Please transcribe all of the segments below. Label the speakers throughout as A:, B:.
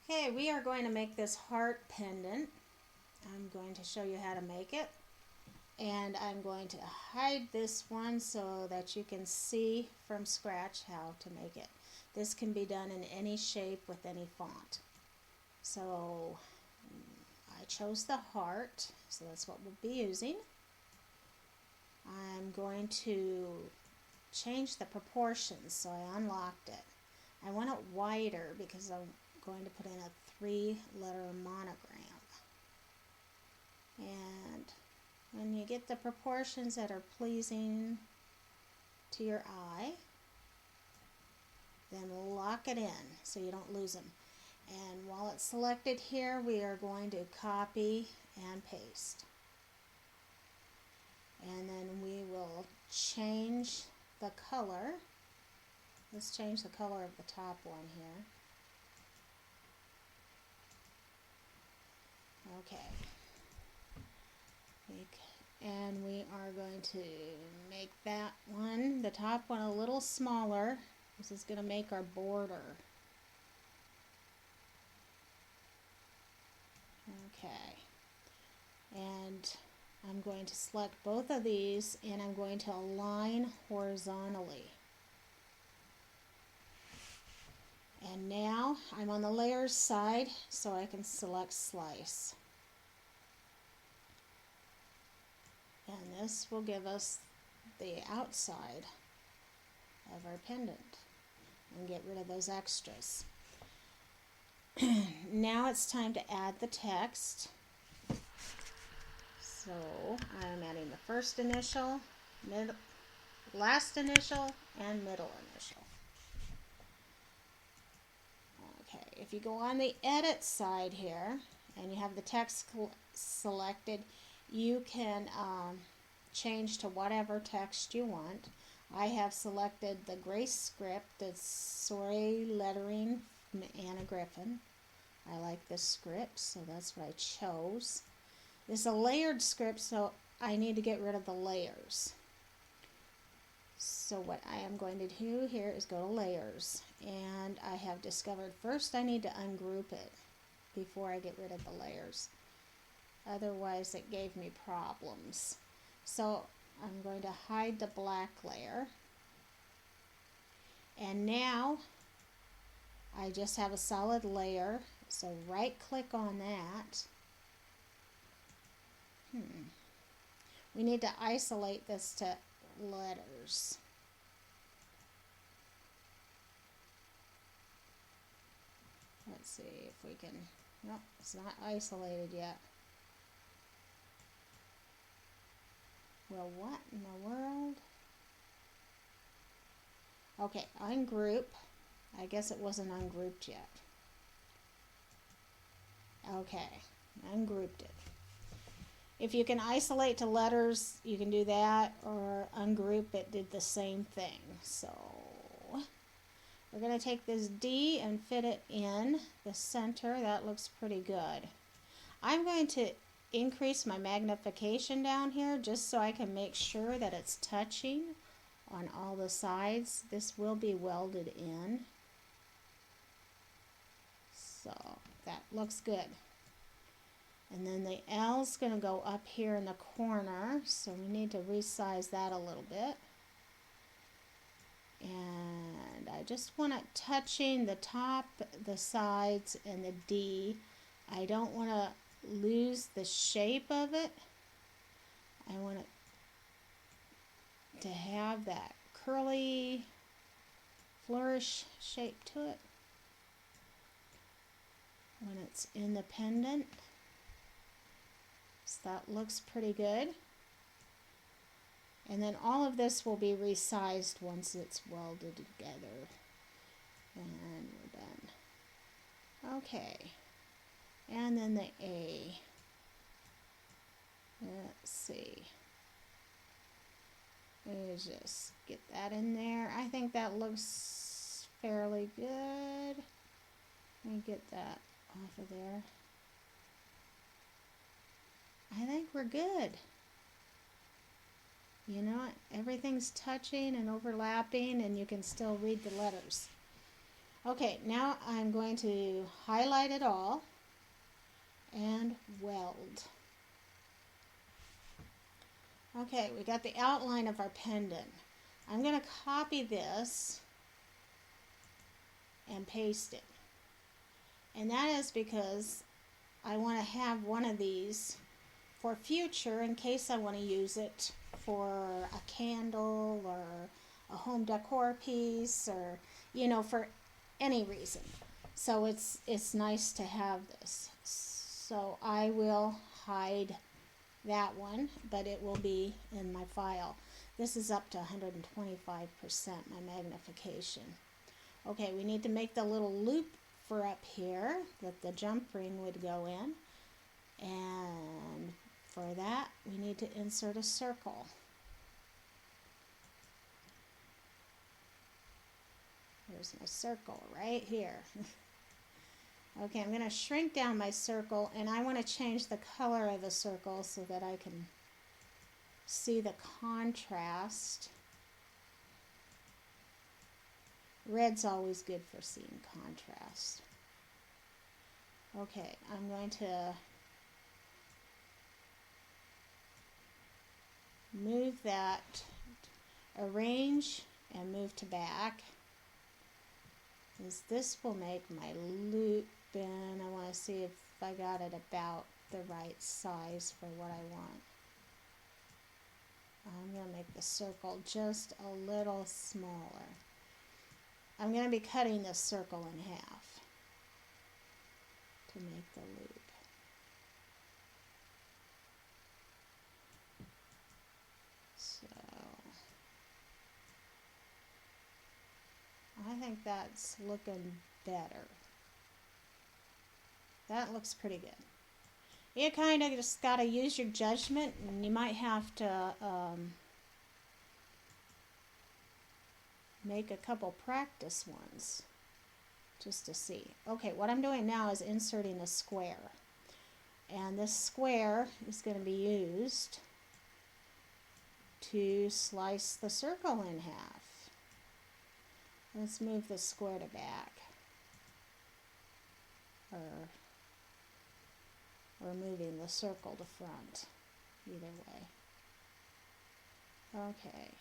A: Okay, we are going to make this heart pendant. I'm going to show you how to make it. And I'm going to hide this one so that you can see from scratch how to make it. This can be done in any shape with any font. So I chose the heart, so that's what we'll be using. I'm going to change the proportions, so I unlocked it. I want it wider because I'm going to put in a 3-letter monogram. And when you get the proportions that are pleasing to your eye, then lock it in so you don't lose them. And while it's selected here, we are going to copy and paste. And then we will change the color. Let's change the color of the top one here. Okay. And we are going to make that one, the top one, a little smaller. This is going to make our border. Okay. And I'm going to select both of these and I'm going to align horizontally. And now I'm on the layers side, so I can select slice. And this will give us the outside of our pendant and get rid of those extras. Now it's time to add the text. So I'm adding the first initial, last initial, and middle initial. Okay, if you go on the edit side here and you have the text selected, you can change to whatever text you want. I have selected the gray script, the Sorry lettering from Anna Griffin. I like this script, so that's what I chose. This is a layered script, so I need to get rid of the layers. So what I am going to do here is go to layers, and I have discovered first I need to ungroup it before I get rid of the layers. Otherwise it gave me problems. So I'm going to hide the black layer, and now I just have a solid layer, so right click on that. We need to isolate this to letters. Let's see if we can, nope, it's not isolated yet. Well, what in the world? Okay, ungroup. I guess it wasn't ungrouped yet. Okay, ungrouped it. If you can isolate to letters, you can do that, or ungroup it did the same thing. So we're going to take this D and fit it in the center. That looks pretty good. I'm going to increase my magnification down here just so I can make sure that it's touching on all the sides. This will be welded in. So that looks good. And then the L's going to go up here in the corner, so we need to resize that a little bit. And I just want it touching the top, the sides, and the D. I don't want to lose the shape of it. I want it to have that curly flourish shape to it when it's in the pendant. So that looks pretty good. And then all of this will be resized once it's welded together. And we're done. Okay. And then the A. Let's see. Let's just get that in there. I think that looks fairly good. Let me get that off of there. I think we're good. You know, everything's touching and overlapping, and you can still read the letters. Okay, now I'm going to highlight it all and weld. Okay, we got the outline of our pendant. I'm going to copy this and paste it. And that is because I want to have one of these for future in case I want to use it for a candle or a home decor piece or, you know, for any reason. So it's nice to have this. So I will hide that one, but it will be in my file. This is up to 125% my magnification. Okay, we need to make the little loop for up here that the jump ring would go in, and for that we need to insert a circle. There's my circle right here. Okay, I'm going to shrink down my circle, and I want to change the color of the circle so that I can see the contrast. Red's always good for seeing contrast. Okay, I'm going to move that, arrange, and move to back. This will make my loop, and I want to see if I got it about the right size for what I want. I'm going to make the circle just a little smaller. I'm going to be cutting this circle in half to make the loop. So I think that's looking better. That looks pretty good. You kind of just got to use your judgment, and you might have to make a couple practice ones just to see. Okay, what I'm doing now is inserting a square, and this square is going to be used to slice the circle in half. Let's move the square to back, or moving the circle to front, either way. Okay.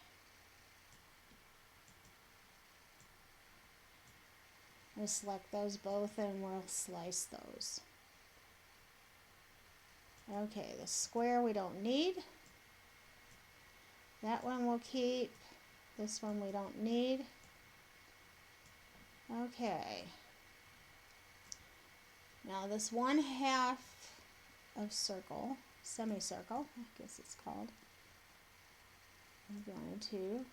A: We'll select those both and we'll slice those. Okay, the square we don't need. That one we'll keep. This one we don't need. Okay. Now this 1/2 of circle, semicircle, I guess it's called. I'm going to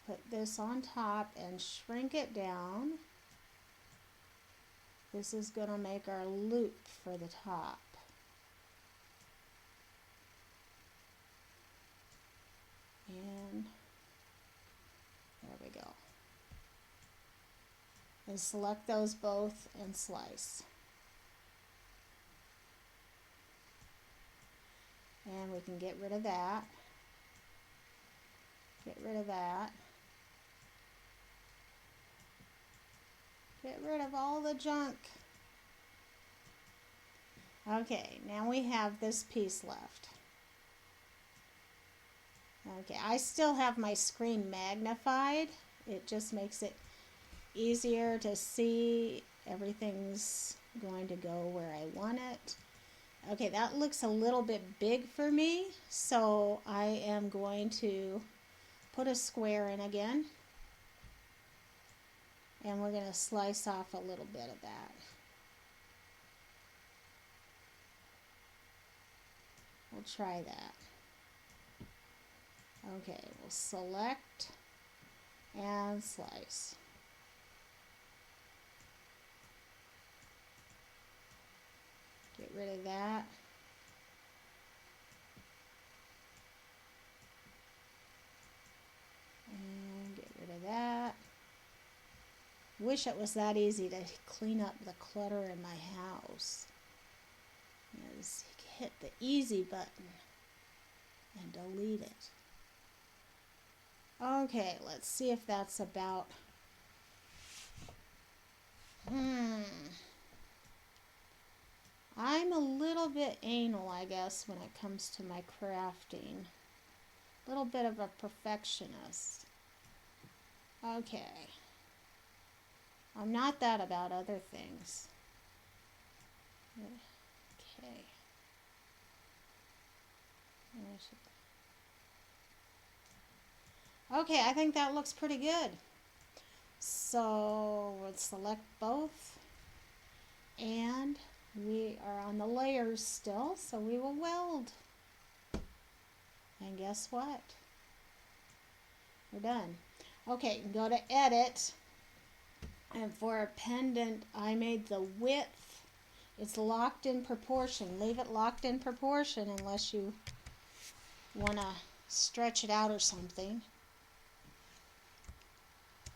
A: put this on top and shrink it down. This is going to make our loop for the top. And there we go. And select those both and slice. And we can get rid of that. Get rid of that. Get rid of all the junk. Okay, now we have this piece left. Okay, I still have my screen magnified. It just makes it easier to see. Everything's going to go where I want it. Okay, that looks a little bit big for me, so I am going to put a square in again, and we're going to slice off a little bit of that. We'll try that. Okay, we'll select and slice. Get rid of that. And get rid of that. Wish it was that easy to clean up the clutter in my house. Just hit the easy button and delete it. Okay, let's see if that's about I'm a little bit anal, I guess, when it comes to my crafting. A little bit of a perfectionist. Okay. I'm not that about other things. Okay. Okay, I think that looks pretty good. So we'll select both, and we are on the layers still, so we will weld. And guess what? We're done. Okay, go to edit, and for a pendant I made the width, it's locked in proportion. Leave it locked in proportion unless you want to stretch it out or something.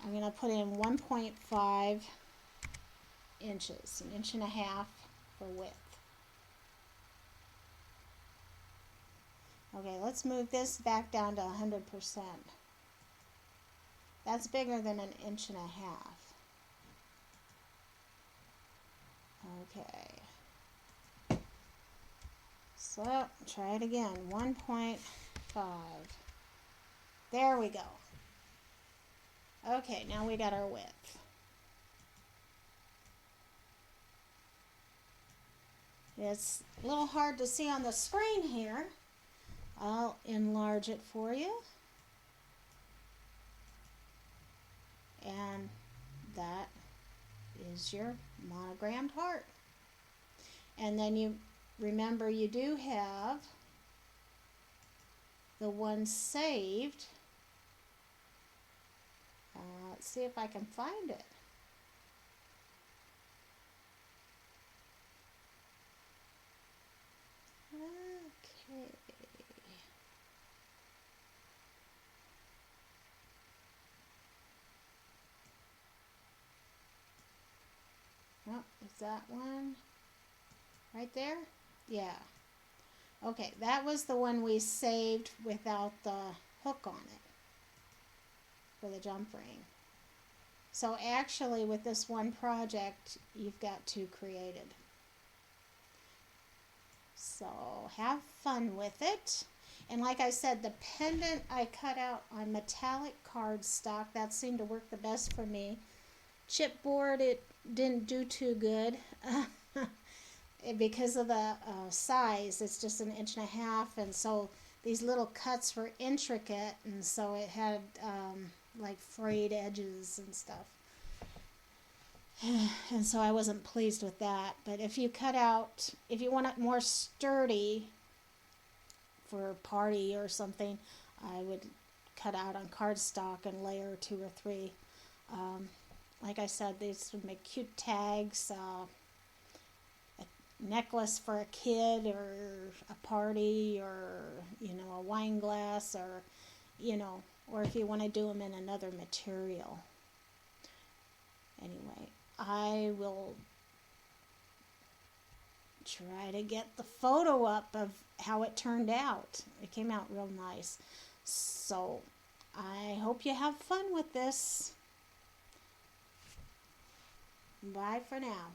A: I'm going to put in 1.5 inches, 1.5 inches for width. Okay, let's move this back down to 100%. That's bigger than 1.5 inches. Okay. So, try it again. 1.5. There we go. Okay, now we got our width. It's a little hard to see on the screen here. I'll enlarge it for you. And that is your monogrammed heart. And then you remember you do have the one saved. Let's see if I can find it. Okay. Oh, is that one right there? Yeah. Okay, that was the one we saved without the hook on it for the jump ring. So actually with this one project, you've got two created. So have fun with it. And like I said, the pendant I cut out on metallic cardstock. That seemed to work the best for me. Chipboard, it didn't do too good. Because of the size, it's just 1.5 inches, and so these little cuts were intricate, and so it had like frayed edges and stuff. And so I wasn't pleased with that. But if you cut out, if you want it more sturdy for a party or something, I would cut out on cardstock and layer 2 or 3. Like I said, these would make cute tags, a necklace for a kid or a party, or a wine glass, or or if you want to do them in another material. Anyway, I will try to get the photo up of how it turned out. It came out real nice. So I hope you have fun with this. Bye for now.